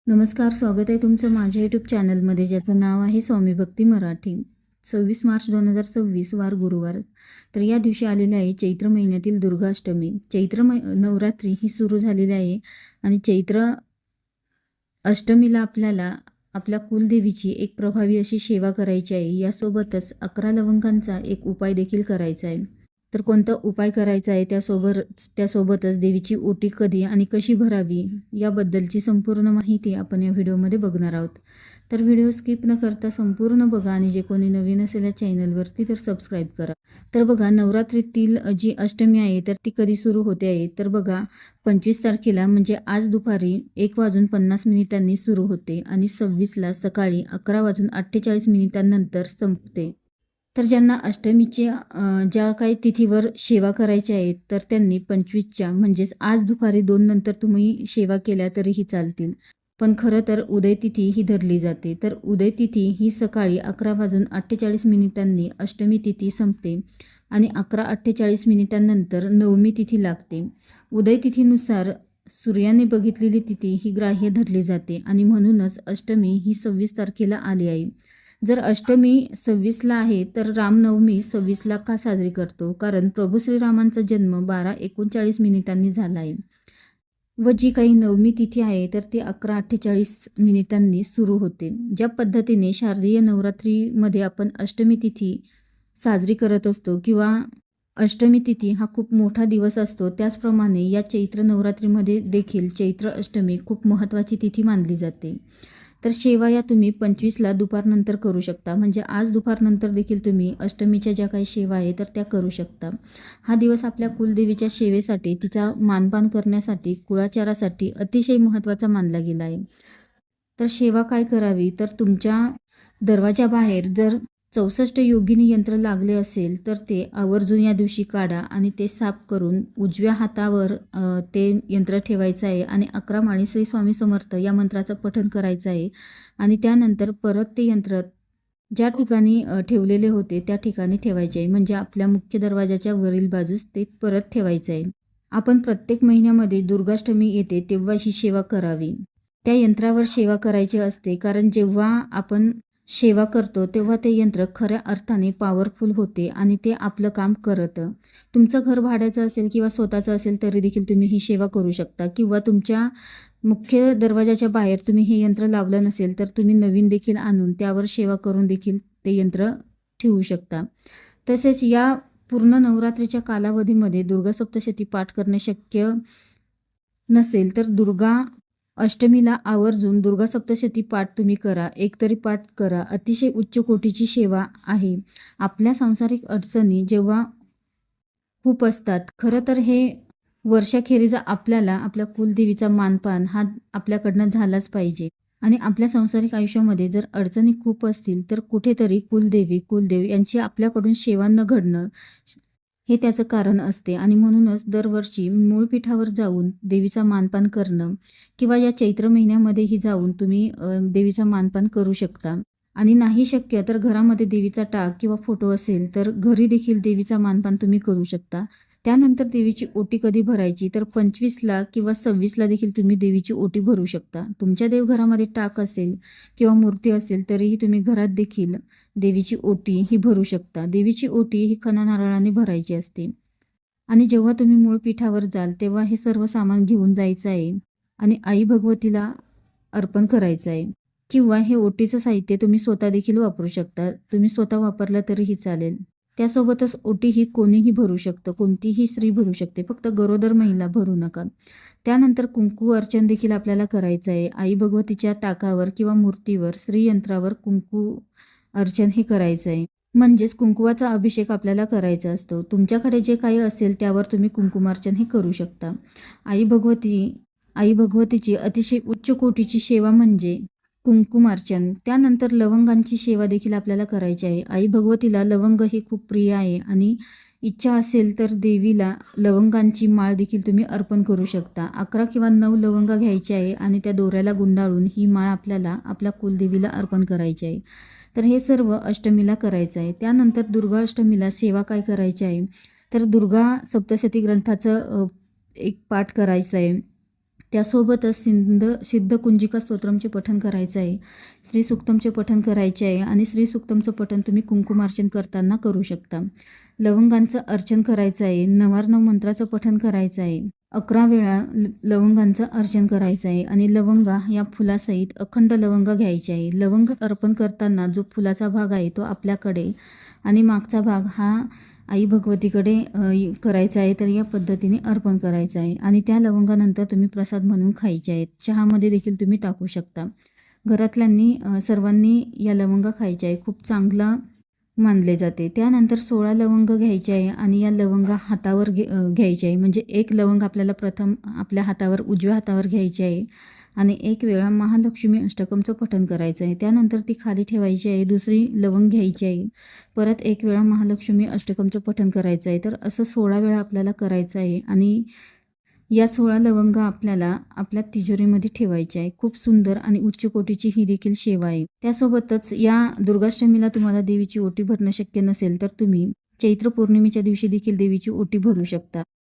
नमस्कार, स्वागत आहे तुमचं माझ्या यूट्यूब चॅनलमध्ये, ज्याचं नाव आहे स्वामी भक्ती मराठी. 26 मार्च 2026 वार गुरुवार. तर या दिवशी आलेले आहे चैत्र महिन्यातील दुर्गाष्टमी. नवरात्री ही सुरू झालेली आहे आणि चैत्र अष्टमीला आपल्याला आपल्या कुलदेवीची एक प्रभावी अशी सेवा करायची आहे. यासोबतच 11 लवंगांचा एक उपाय देखील करायचा आहे. तर कोणता उपाय करायचा आहे त्यासोबतच देवीची ओटी कधी आणि कशी भरावी याबद्दलची संपूर्ण माहिती आपण या व्हिडिओमध्ये बघणार आहोत. तर व्हिडिओ स्किप न करता संपूर्ण बघा आणि जे कोणी नवीन असेल या चॅनलवरती तर सबस्क्राईब करा. तर बघा, नवरात्रीतील जी अष्टमी आहे तर ती कधी सुरू होते आहे तर बघा, 25 तारखेला म्हणजे आज दुपारी 1:50 सुरू होते आणि 26ला सकाळी 11:48 संपते. तर ज्यांना अष्टमीच्या ज्या काही तिथीवर सेवा करायच्या आहेत तर त्यांनी 25च्या म्हणजेच आज दुपारी 2 नंतर तुम्ही सेवा केल्या तरीही चालतील. पण खरं तर उदय तिथी ही धरली जाते. तर उदय तिथी ही सकाळी 11:48 अष्टमी तिथी संपते आणि 11:48 नंतर नवमी तिथी लागते. उदय तिथीनुसार सूर्याने बघितलेली तिथी ही ग्राह्य धरली जाते आणि म्हणूनच अष्टमी ही 26 तारखेला आली आहे. जर अष्टमी 26ला आहे तर रामनवमी 26ला का साजरी करतो? कारण प्रभू श्रीरामांचा जन्म 12:39 झाला आहे व जी काही नवमी तिथी आहे तर ती 11:48 सुरू होते. ज्या पद्धतीने शारदीय नवरात्रीमध्ये आपण अष्टमी तिथी साजरी करत असतो किंवा अष्टमी तिथी हा खूप मोठा दिवस असतो, त्याचप्रमाणे या चैत्र नवरात्रीमध्ये देखील चैत्र अष्टमी खूप महत्त्वाची तिथी मानली जाते. तर सेवा या तुम्ही 25ला दुपारनंतर करू शकता. म्हणजे आज दुपारनंतर देखील तुम्ही अष्टमीच्या ज्या काही सेवा आहे तर त्या करू शकता. हा दिवस आपल्या कुलदेवीच्या सेवेसाठी, तिचा मानपान करण्यासाठी, कुळाचारासाठी अतिशय महत्त्वाचा मानला गेला आहे. तर सेवा काय करावी? तर तुमच्या दरवाजाबाहेर जर 64 योगिनी यंत्र लागले असेल तर ते आवर्जून या दिवशी काढा आणि ते साफ करून उजव्या हातावर ते यंत्र ठेवायचं आहे आणि 11 माळी श्री स्वामी समर्थ या मंत्राचं पठण करायचं आहे आणि त्यानंतर परत ते यंत्र ज्या ठिकाणी ठेवलेले होते त्या ठिकाणी ठेवायचे आहे. म्हणजे आपल्या मुख्य दरवाजाच्या वरील बाजूस ते परत ठेवायचं आहे. आपण प्रत्येक महिन्यामध्ये दुर्गाष्टमी येते तेव्हा ही सेवा करावी. त्या यंत्रावर सेवा करायची असते, कारण जेव्हा आपण सेवा करतो तेव्हा ते यंत्र खऱ्या अर्थाने पॉवरफुल होते आणि ते आपलं काम करतं. तुमचं घर भाड्याचं असेल किंवा स्वतःचं असेल तरी देखील तुम्ही ही सेवा करू शकता किंवा तुमच्या मुख्य दरवाजाच्या बाहेर तुम्ही हे यंत्र लावलं नसेल तर तुम्ही नवीन देखील आणून त्यावर सेवा करून देखील ते यंत्र ठेवू शकता. तसेच या पूर्ण नवरात्रीच्या कालावधीमध्ये दुर्गा सप्तशती पाठ करणे शक्य नसेल तर दुर्गा अष्टमीला आवर्जून दुर्गा सप्तशती पाठ तुम्ही करा. एक तरी पाठ करा. अतिशय उच्च कोटीची सेवा आहे. आपल्या सांसारिक अडचणी जेव्हा खूप असतात, खरं तर हे वर्षाखेरीज आपल्याला आपल्या कुलदेवीचा मानपान हा आपल्याकडनं झालाच पाहिजे. आणि आपल्या सांसारिक आयुष्यामध्ये जर अडचणी खूप असतील तर कुठेतरी कुलदेव यांची आपल्याकडून सेवा न घडणं हे त्याचं कारण असते आणि म्हणूनच दरवर्षी मूळपीठावर जाऊन देवीचा मानपान करणं किंवा या चैत्र महिन्यामध्येही जाऊन तुम्ही देवीचा मानपान करू शकता. आणि नाही शक्य तर घरामध्ये देवीचा टाक किंवा फोटो असेल तर घरी देखील देवीचा मानपान तुम्ही करू शकता. त्यानंतर देवीची ओटी कधी भरायची तर 25ला किंवा 26ला देखील तुम्ही देवीची ओटी भरू शकता. तुमच्या देवघरामध्ये टाक असेल किंवा मूर्ती असेल तरीही तुम्ही घरात देखील देवीची ओटी ही भरू शकता. देवीची ओटी ही खणा नारळाने भरायची असते आणि जेव्हा तुम्ही मूळ पीठावर जाल तेव्हा हे सर्व सामान घेऊन जायचं आहे आणि आई भगवतीला अर्पण करायचं आहे. किंवा हे ओटीचं साहित्य तुम्ही स्वतः देखील वापरू शकता. तुम्ही स्वतः वापरलं तरीही चालेल. त्यासोबतच ओटी ही कोणीही भरू शकतं, कोणतीही स्त्री भरू शकते, फक्त गरोदर महिला भरू नका. त्यानंतर कुंकू अर्चन देखील आपल्याला करायचं आहे. आई भगवतीच्या टाकावर किंवा मूर्तीवर श्रीयंत्रावर कुंकू अर्चन हे करायचं आहे. म्हणजेच कुंकुवाचा अभिषेक आपल्याला करायचा असतो. तुमच्याकडे जे काही असेल त्यावर तुम्ही कुंकुमार्चन हे करू शकता. आई भगवतीची अतिशय उच्च कोटीची सेवा म्हणजे कुंकुमार्चन. त्यानंतर लवंगांची सेवा देखील आपल्याला करायची आहे. आई भगवतीला लवंग ही खूप प्रिय आहे आणि इच्छा असेल तर देवीला लवंगांची माळ देखील तुम्ही अर्पण करू शकता. 11 किंवा 9 लवंगा घ्यायची आहे आणि त्या दोऱ्याला गुंडाळून ही माळ आपल्याला आपल्या कुलदेवीला अर्पण करायची आहे. तर हे सर्व अष्टमीला करायचं आहे. त्यानंतर दुर्गा अष्टमीला सेवा काय करायची आहे तर दुर्गा सप्तशती ग्रंथाचं एक पाठ करायचं आहे. त्यासोबतच सिद्ध कुंजिका स्तोत्रमचे पठण करायचं आहे, श्री सूक्तमचे पठण करायचे आहे आणि श्री सूक्तमचं पठण तुम्ही कुंकुमार्चन करताना करू शकता. लवंगांचं अर्चन करायचं आहे, नवार्णव मंत्राचं पठण करायचं आहे, 11 वेळा लवंगांचं अर्चन करायचं आहे आणि लवंगा या फुलासहित अखंड लवंग घ्यायचे आहे. लवंग अर्पण करताना जो फुलाचा भाग आहे तो आपल्याकडे आणि मागचा भाग हा आई भगवतीकडे करायचा आहे. तर या पद्धतीने अर्पण करायचं आहे आणि त्या लवंगानंतर तुम्ही प्रसाद म्हणून खायचे आहेत. चहामध्ये देखील तुम्ही टाकू शकता. घरातल्यांनी सर्वांनी या लवंगा खायच्या आहे. खूप चांगला मानले जाते. त्यानंतर 16 लवंग घ्यायचे आहे आणि या लवंगा हातावर घ्यायचे आहे. म्हणजे एक लवंग आपल्याला प्रथम आपल्या हातावर उजव्या हातावर घ्यायची आहे आणि एक वेळा महालक्ष्मी अष्टकमचं पठण करायचं आहे. त्यानंतर ती खाली ठेवायची आहे. दुसरी लवंग घ्यायची आहे. परत एक वेळा महालक्ष्मी अष्टकमचं पठण करायचं आहे. तर असं 16 वेळा आपल्याला करायचं आहे आणि या 16 लवंग आपल्याला आपल्या तिजोरीमध्ये ठेवायच्या आहे. खूप सुंदर आणि उच्च कोटीची ही देखील सेवा आहे. त्यासोबतच या दुर्गाष्टमीला तुम्हाला देवीची ओटी भरणं शक्य नसेल तर तुम्ही चैत्र पौर्णिमेच्या दिवशी देखील देवीची ओटी भरू शकता.